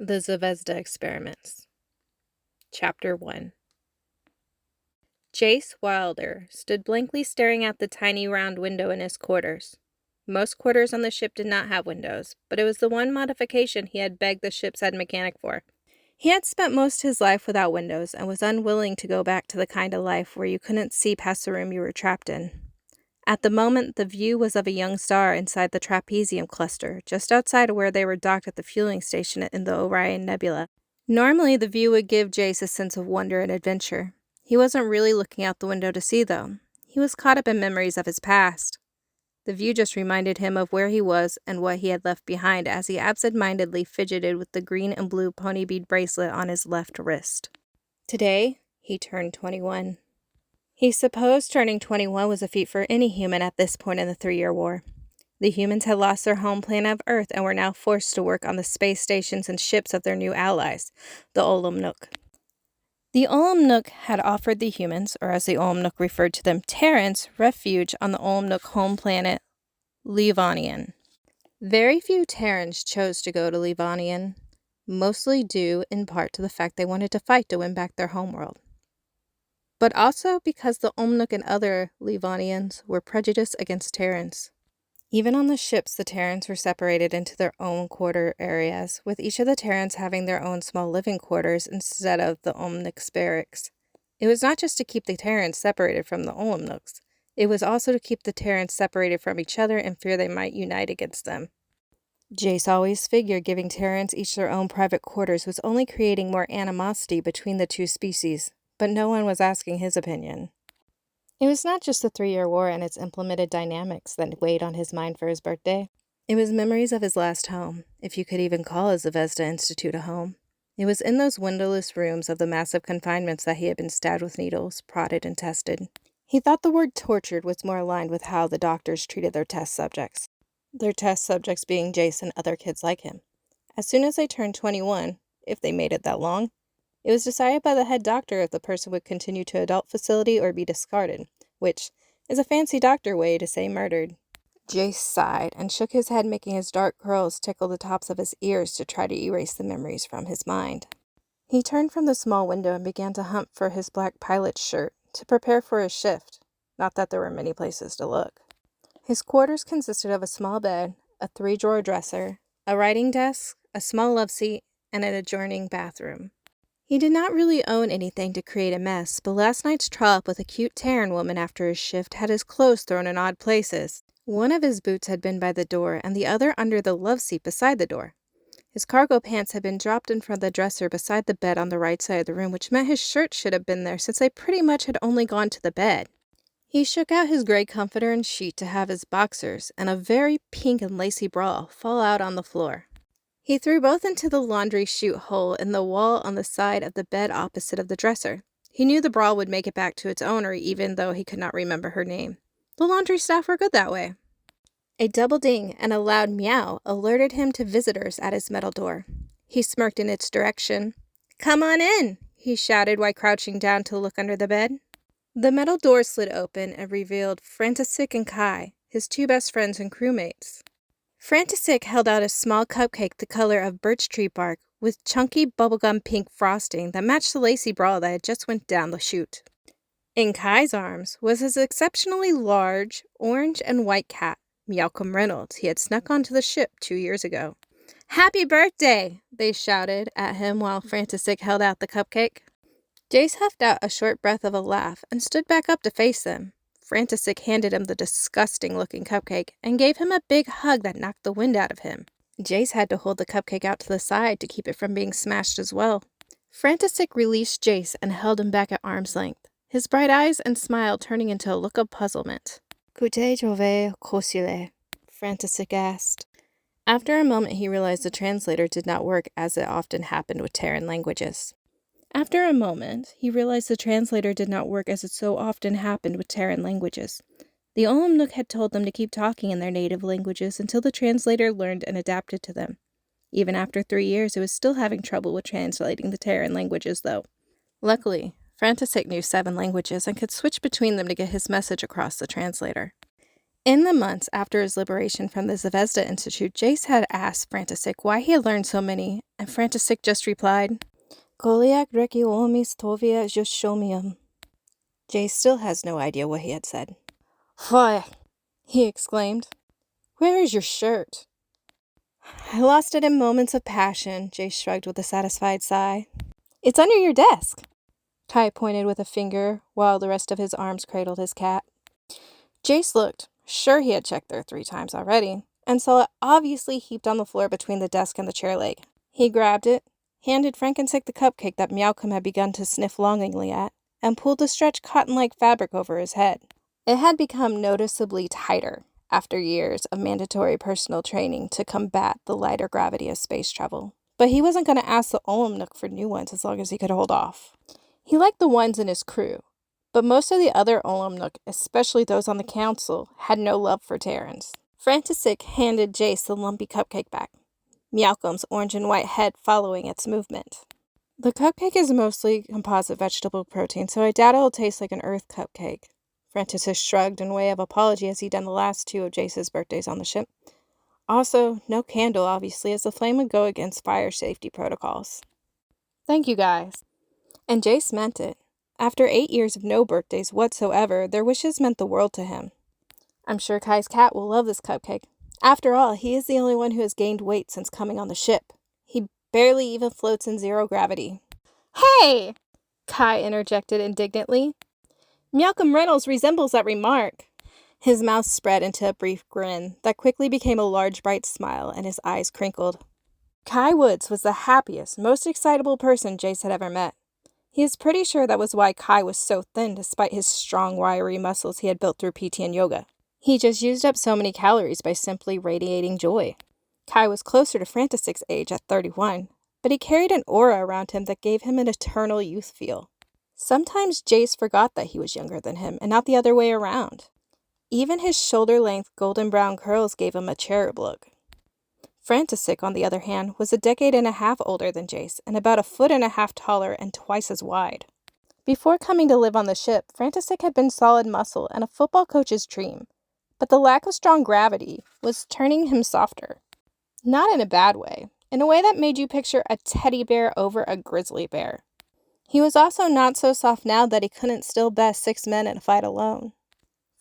The Zvezda Experiments. Chapter 1. Jace Wilder stood blankly staring out the tiny round window in his quarters. Most quarters on the ship did not have windows, but it was the one modification he had begged the ship's head mechanic for. He had spent most of his life without windows and was unwilling to go back to the kind of life where you couldn't see past the room you were trapped in. At the moment, the view was of a young star inside the trapezium cluster, just outside of where they were docked at the fueling station in the Orion Nebula. Normally, the view would give Jace a sense of wonder and adventure. He wasn't really looking out the window to see, though. He was caught up in memories of his past. The view just reminded him of where he was and what he had left behind as he absent-mindedly fidgeted with the green and blue pony bead bracelet on his left wrist. Today, he turned 21. He supposed turning 21 was a feat for any human at this point in the 3-year war. The humans had lost their home planet of Earth and were now forced to work on the space stations and ships of their new allies, the Nook. The Nook had offered the humans, or as the Nook referred to them, Terrans, refuge on the Nook home planet, Levanian. Very few Terrans chose to go to Levanian, mostly due in part to the fact they wanted to fight to win back their homeworld. But also because the Nook and other Levanians were prejudiced against Terrans. Even on the ships, the Terrans were separated into their own quarter areas, with each of the Terrans having their own small living quarters instead of the Nook's barracks. It was not just to keep the Terrans separated from the Nooks, it was also to keep the Terrans separated from each other in fear they might unite against them. Jace always figured giving Terrans each their own private quarters was only creating more animosity between the two species, but no one was asking his opinion. It was not just the 3-year war and its implemented dynamics that weighed on his mind for his birthday. It was memories of his last home, if you could even call his Zvezda Institute a home. It was in those windowless rooms of the massive confinements that he had been stabbed with needles, prodded, and tested. He thought the word tortured was more aligned with how the doctors treated their test subjects. Their test subjects being Jace and other kids like him. As soon as they turned 21, if they made it that long, it was decided by the head doctor if the person would continue to adult facility or be discarded, which is a fancy doctor way to say murdered. Jace sighed and shook his head, making his dark curls tickle the tops of his ears to try to erase the memories from his mind. He turned from the small window and began to hunt for his black pilot's shirt to prepare for his shift, not that there were many places to look. His quarters consisted of a small bed, a 3-drawer dresser, a writing desk, a small love seat, and an adjoining bathroom. He did not really own anything to create a mess, but last night's trollop with a cute Terran woman after his shift had his clothes thrown in odd places. One of his boots had been by the door, and the other under the love seat beside the door. His cargo pants had been dropped in front of the dresser beside the bed on the right side of the room, which meant his shirt should have been there since they pretty much had only gone to the bed. He shook out his gray comforter and sheet to have his boxers and a very pink and lacy bra fall out on the floor. He threw both into the laundry chute hole in the wall on the side of the bed opposite of the dresser. He knew the bra would make it back to its owner even though he could not remember her name. The laundry staff were good that way. A double ding and a loud meow alerted him to visitors at his metal door. He smirked in its direction. "Come on in," he shouted while crouching down to look under the bed. The metal door slid open and revealed Frantisek and Kai, his 2 best friends and crewmates. Frantisek held out a small cupcake the color of birch tree bark with chunky bubblegum pink frosting that matched the lacy bra that had just went down the chute. In Kai's arms was his exceptionally large orange and white cat, Malcolm Reynolds. He had snuck onto the ship 2 years ago. "Happy birthday!" they shouted at him while Frantisek held out the cupcake. Jace huffed out a short breath of a laugh and stood back up to face them. Frantisek handed him the disgusting-looking cupcake and gave him a big hug that knocked the wind out of him. Jace had to hold the cupcake out to the side to keep it from being smashed as well. Frantisek released Jace and held him back at arm's length, his bright eyes and smile turning into a look of puzzlement. "Kute jove kosile?" Frantisek asked. After a moment, he realized the translator did not work as it often happened with Terran languages. The Nook had told them to keep talking in their native languages until the translator learned and adapted to them. Even after 3 years, it was still having trouble with translating the Terran languages, though. Luckily, Frantisek knew 7 languages and could switch between them to get his message across the translator. In the months after his liberation from the Zvezda Institute, Jace had asked Frantisek why he had learned so many, and Frantisek just replied, Goliath reki omis tovia jushomium. Jace still has no idea what he had said. Why, he exclaimed. Where is your shirt? I lost it in moments of passion, Jace shrugged with a satisfied sigh. It's under your desk. Kai pointed with a finger while the rest of his arms cradled his cat. Jace looked. Sure, he had checked there 3 times already, and saw it obviously heaped on the floor between the desk and the chair leg. He grabbed it, handed Frankensick the cupcake that Meowcom had begun to sniff longingly at, and pulled the stretched cotton-like fabric over his head. It had become noticeably tighter after years of mandatory personal training to combat the lighter gravity of space travel. But he wasn't going to ask the Olmnook for new ones as long as he could hold off. He liked the ones in his crew, but most of the other Olmnook, especially those on the council, had no love for Terrans. Frantisek handed Jace the lumpy cupcake back, Meowcom's orange and white head following its movement. The cupcake is mostly composite vegetable protein, so I doubt it'll taste like an Earth cupcake. Frantisek shrugged in way of apology as he'd done the last 2 of Jace's birthdays on the ship. Also, no candle, obviously, as the flame would go against fire safety protocols. Thank you, guys. And Jace meant it. After 8 years of no birthdays whatsoever, their wishes meant the world to him. I'm sure Kai's cat will love this cupcake. After all, he is the only one who has gained weight since coming on the ship. He barely even floats in 0 gravity. Hey! Kai interjected indignantly. Meowcom Reynolds resembles that remark. His mouth spread into a brief grin that quickly became a large, bright smile, and his eyes crinkled. Kai Woods was the happiest, most excitable person Jace had ever met. He is pretty sure that was why Kai was so thin despite his strong, wiry muscles he had built through PT and yoga. He just used up so many calories by simply radiating joy. Kai was closer to Frantisek's age at 31, but he carried an aura around him that gave him an eternal youth feel. Sometimes Jace forgot that he was younger than him and not the other way around. Even his shoulder-length golden brown curls gave him a cherub look. Frantisek, on the other hand, was a decade and a half older than Jace, and about 1.5 feet taller and twice as wide. Before coming to live on the ship, Frantisek had been solid muscle and a football coach's dream, but the lack of strong gravity was turning him softer. Not in a bad way, in a way that made you picture a teddy bear over a grizzly bear. He was also not so soft now that he couldn't still best 6 men in a fight alone.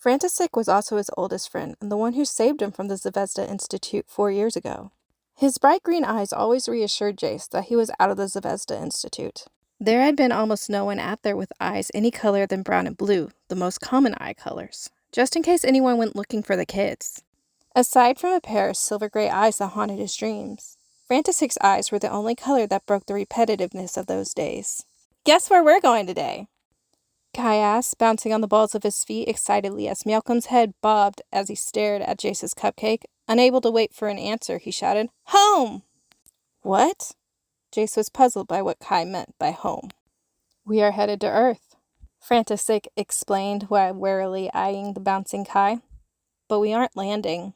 Frantisek was also his oldest friend, and the one who saved him from the Zvezda Institute 4 years ago. His bright green eyes always reassured Jace that he was out of the Zvezda Institute. There had been almost no one out there with eyes any color than brown and blue, the most common eye colors, just in case anyone went looking for the kids. Aside from a pair of silver-gray eyes that haunted his dreams, Frantisek's eyes were the only color that broke the repetitiveness of those days. Guess where we're going today? Kai asked, bouncing on the balls of his feet excitedly as Meowcom's head bobbed as he stared at Jace's cupcake. Unable to wait for an answer, he shouted, Home! What? Jace was puzzled by what Kai meant by home. We are headed to Earth, Frantisek explained while warily eyeing the bouncing Kai. But we aren't landing.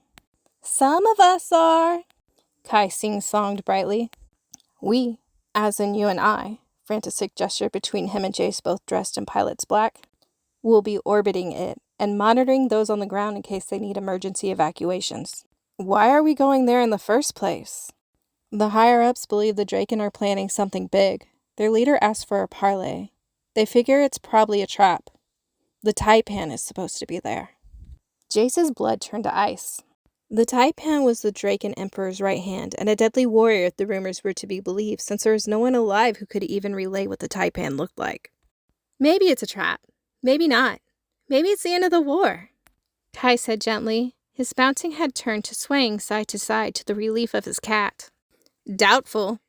Some of us are, Kai sing-songed brightly. We, as in you and I, Frantisek gestured between him and Jace, both dressed in pilot's black, will be orbiting it and monitoring those on the ground in case they need emergency evacuations. Why are we going there in the first place? The higher-ups believe the Draken are planning something big. Their leader asked for a parley. They figure it's probably a trap. The Taipan is supposed to be there. Jace's blood turned to ice. The Taipan was the Draken Emperor's right hand, and a deadly warrior if the rumors were to be believed, since there was no one alive who could even relay what the Taipan looked like. Maybe it's a trap. Maybe not. Maybe it's the end of the war, Kai said gently. His bouncing head turned to swaying side to side to the relief of his cat. Doubtful,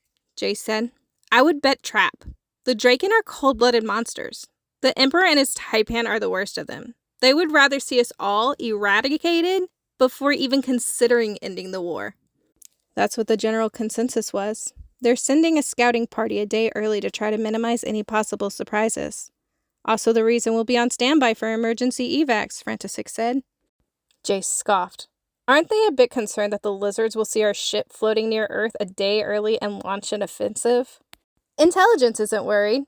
Jace said. I would bet trap. The Draken are cold-blooded monsters. The Emperor and his Taipan are the worst of them. They would rather see us all eradicated before even considering ending the war. That's what the general consensus was. They're sending a scouting party a day early to try to minimize any possible surprises. Also the reason we'll be on standby for emergency evacs, Frantisek said. Jace scoffed. Aren't they a bit concerned that the lizards will see our ship floating near Earth a day early and launch an offensive? Intelligence isn't worried,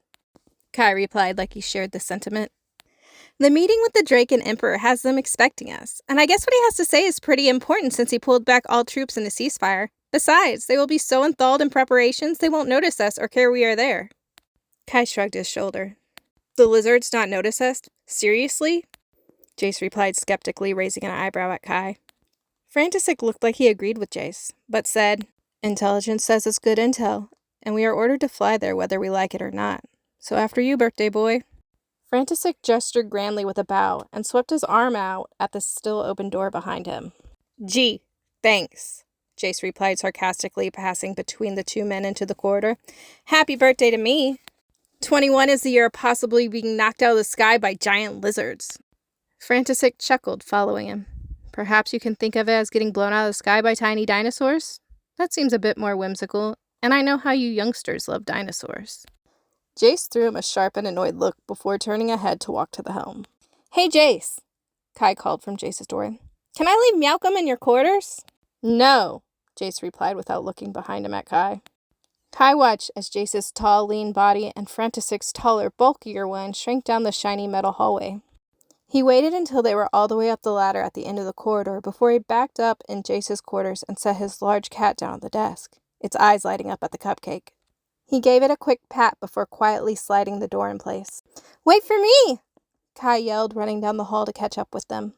Kai replied like he shared the sentiment. The meeting with the Drake and Emperor has them expecting us, and I guess what he has to say is pretty important since he pulled back all troops in the ceasefire. Besides, they will be so enthralled in preparations they won't notice us or care we are there. Kai shrugged his shoulder. The lizards not notice us? Seriously? Jace replied skeptically, raising an eyebrow at Kai. Frantisek looked like he agreed with Jace, but said, Intelligence says it's good intel, and we are ordered to fly there whether we like it or not. So after you, birthday boy. Frantisek gestured grandly with a bow and swept his arm out at the still open door behind him. Gee, thanks, Jace replied sarcastically, passing between the two men into the corridor. Happy birthday to me. 21 is the year of possibly being knocked out of the sky by giant lizards. Frantisek chuckled, following him. Perhaps you can think of it as getting blown out of the sky by tiny dinosaurs? That seems a bit more whimsical, and I know how you youngsters love dinosaurs. Jace threw him a sharp and annoyed look before turning ahead to walk to the helm. Hey, Jace, Kai called from Jace's door. Can I leave Malcolm in your quarters? No, Jace replied without looking behind him at Kai. Kai watched as Jace's tall, lean body and Frantisek's taller, bulkier one shrank down the shiny metal hallway. He waited until they were all the way up the ladder at the end of the corridor before he backed up in Jace's quarters and set his large cat down on the desk, its eyes lighting up at the cupcake. He gave it a quick pat before quietly sliding the door in place. Wait for me! Kai yelled, running down the hall to catch up with them.